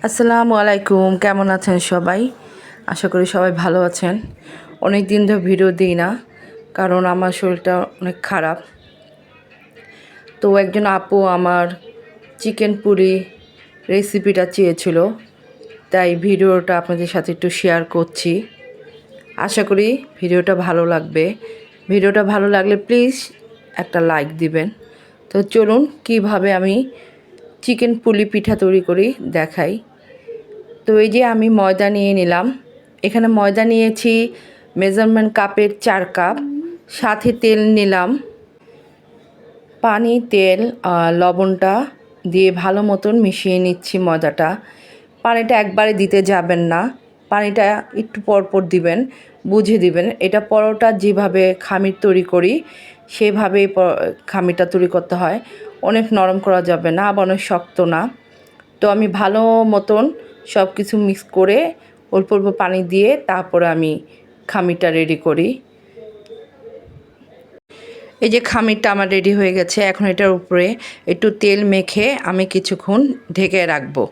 আসসালামু আলাইকুম, কেমন আছেন সবাই? আশা করি সবাই ভালো আছেন। অনেক দিন ধরে ভিডিও দিই না, কারণ আমার শরীরটা অনেক খারাপ। তো একজন আপু আমার চিকেন পুরি রেসিপিটা চেয়েছিল, তাই ভিডিওটা আপনাদের সাথে একটু শেয়ার করছি। আশা করি ভিডিওটা ভালো লাগবে। ভিডিওটা ভালো লাগলে প্লিজ একটা লাইক দিবেন। তো চলুন কিভাবে আমি চিকেন পুলি পিঠা তৈরি করি দেখাই। তো এই যে আমি ময়দা নিয়ে নিলাম। এখানে ময়দা নিয়েছি মেজারমেন্ট কাপের 4 কাপ। সাথে তেল নিলাম, পানি, তেল আর লবণটা দিয়ে ভালো মতন মিশিয়ে নিচ্ছি ময়দাটা। পানিটা একবারে দিতে যাবেন না, পানিটা একটু পরপর দিবেন, বুঝে দিবেন। এটা পরোটা যেভাবে খামির তৈরি করি সেভাবেই খামিরটা তৈরি করতে হয়। অনেক নরম করা যাবে না, আবার অনেক শক্ত না। তো আমি ভালো মতন সব কিছু মিক্স করে অল্প অল্প পানি দিয়ে তারপরে আমি খামিরটা রেডি করি। এই যে খামিরটা আমার রেডি হয়ে গেছে। এখন এটার উপরে একটু তেল মেখে আমি কিছুক্ষণ ঢেকে রাখবো।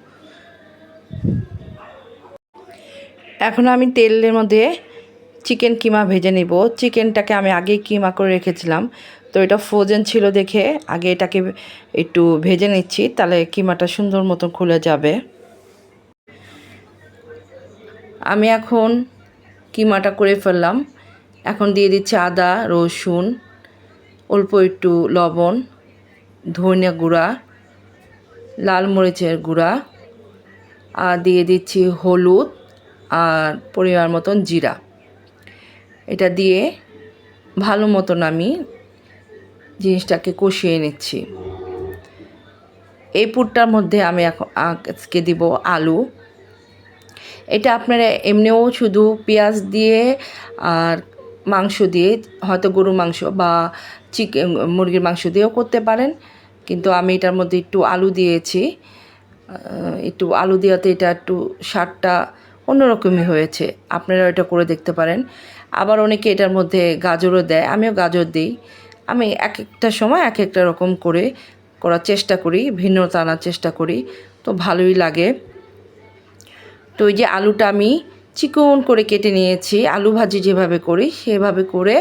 এখন আমি তেলের মধ্যে চিকেন কিমা ভেজে নেব। চিকেনটাকে আমি আগেই কিমা করে রেখেছিলাম, তো এটা ফ্রোজেন ছিল দেখে আগে এটাকে একটু ভেজে নিচ্ছি, তাহলে কিমাটা সুন্দর মতো খুলে যাবে। আমি এখন কিমাটা করে ফেললাম। এখন দিয়ে দিচ্ছি আদা, রসুন, অল্প একটু লবণ, ধনিয়া গুঁড়া, লাল মরিচের গুঁড়া, আর দিয়ে দিচ্ছি হলুদ আর পরিমাণ মতন জিরা। এটা দিয়ে ভালো মতন আমি জিনিসটাকে কষিয়ে নিচ্ছি। এই পুরটার মধ্যে আমি এখন আজকে দিব আলু। এটা আপনারা এমনিও শুধু পেঁয়াজ দিয়ে আর মাংস দিয়ে, হয়তো গরুর মাংস বা চিকেন মুরগির মাংস দিয়েও করতে পারেন, কিন্তু আমি এটার মধ্যে একটু আলু দিয়েছি। একটু আলু দেওয়াতে এটা একটু স্বাদটা অন্যরকমই হয়েছে। আপনারা এটা করে দেখতে পারেন। আবার অনেকে এটার মধ্যে গাজরও দেয়, আমিও গাজর দিই। আমি এক একটা সময় এক একটা রকম করে করার চেষ্টা করি, ভিন্নতা আনার চেষ্টা করি, তো ভালোই লাগে। তো ওই যে আলুটা আমি চিকন করে কেটে নিয়েছি, আলু ভাজি যেভাবে করি সেভাবে করে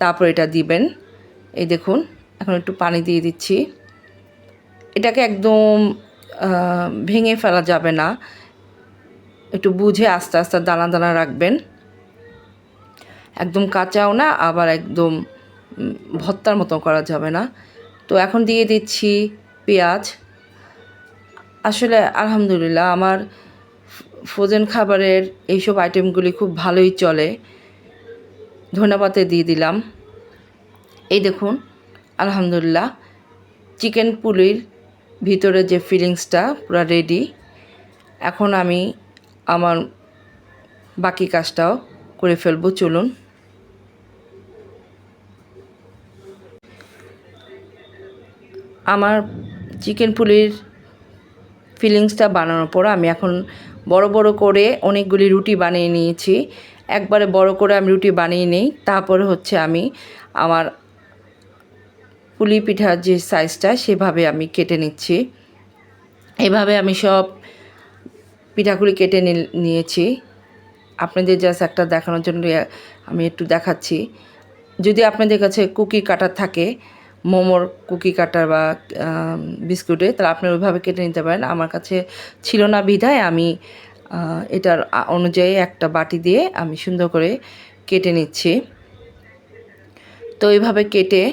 তারপর এটা দিবেন। এই দেখুন, এখন একটু পানি দিয়ে দিচ্ছি। এটাকে একদম ভেঙে ফেলা যাবে না, একটু বুঝে আস্তে আস্তে দানা দানা রাখবেন। একদম কাঁচাও না, আবার একদম ভর্তার মতো করা যাবে না। তো এখন দিয়ে দিচ্ছি পেঁয়াজ। আসলে আলহামদুলিল্লাহ আমার ফ্রোজেন খাবারের এইসব আইটেমগুলি খুব ভালোই চলে। ধনেপাতা দিয়ে দিলাম। এই দেখুন, আলহামদুলিল্লাহ চিকেন পুলির ভিতরে যে ফিলিংসটা পুরো রেডি। এখন আমি আমার বাকি কাজটাও করে ফেলবো, চলুন। আমার চিকেন পুলির ফিলিংসটা বানানোর পর আমি এখন বড় বড় করে অনেকগুলি রুটি বানিয়ে নিয়েছি। একবারে বড় করে আমি রুটি বানিয়ে নিই, তারপরে হচ্ছে আমি আমার পুলি পিঠার যে সাইজটা সেভাবে আমি কেটে নিচ্ছি। এভাবে আমি সব পিঠাগুলি কেটে নিয়েছি। আপনাদের জাস্ট একটা দেখানোর জন্য আমি একটু দেখাচ্ছি। যদি আপনাদের কাছে কুকি কাটার থাকে, মোমোর কুকি কাটার বা বিস্কুটে, তাহলে আপনি ওইভাবে কেটে নিতে পারেন। আমার কাছে ছিল না বিধায় আমি এটার অনুযায়ী একটা বাটি দিয়ে আমি সুন্দর করে কেটে নিচ্ছি। তো এইভাবে কেটে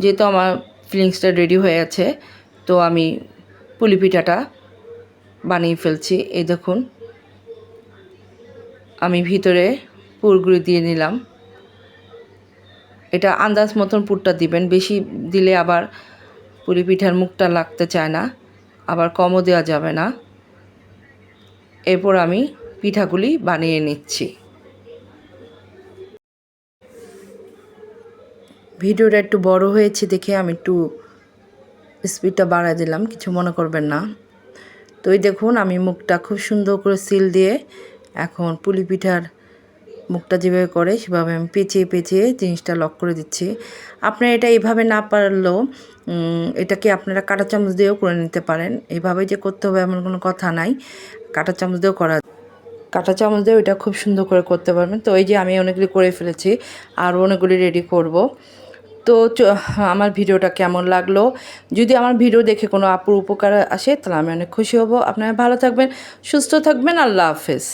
যেহেতু আমার ফিলিংসটা রেডি হয়ে আছে, তো আমি পুলি পিঠাটা বানিয়ে ফেলছি। এই দেখুন, আমি ভিতরে পুরগুলি দিয়ে নিলাম। এটা আন্দাজ মতন পুরটা দিবেন, বেশি দিলে আবার পুলি পিঠার মুখটা লাগতে চায় না, আবার কমও দেওয়া যাবে না। এরপর আমি পিঠাগুলি বানিয়ে নিচ্ছি। ভিডিওটা একটু বড় হয়েছে দেখে আমি একটু স্পিডটা বাড়ায় দিলাম, কিছু মনে করবেন না। তো এই দেখুন, আমি মুখটা খুব সুন্দর করে সিল দিয়ে এখন পুলি পিঠার মুখটা যেভাবে করে সেভাবে আমি পেঁচিয়ে পেঁচিয়ে জিনিসটা লক করে দিচ্ছি। আপনারা এটা এভাবে না পারলেও এটাকে আপনারা কাঁটা চামচ দিয়েও করে নিতে পারেন। এভাবে যে করতে হবে এমন কোনো কথা নাই, কাঁটা চামচ দিয়েও করা, কাঁটা চামচ দিয়েও এটা খুব সুন্দর করে করতে পারবেন। তো এই যে আমি অনেকগুলি করে ফেলেছি, আর অনেকগুলি রেডি করব। তো আমার ভিডিওটা কেমন লাগলো, যদি আমার ভিডিও দেখে কোনো আপুর উপকার আসে তাহলে আমি অনেক খুশি হব। আপনারা ভালো থাকবেন, সুস্থ থাকবেন, আল্লাহ হাফেজ।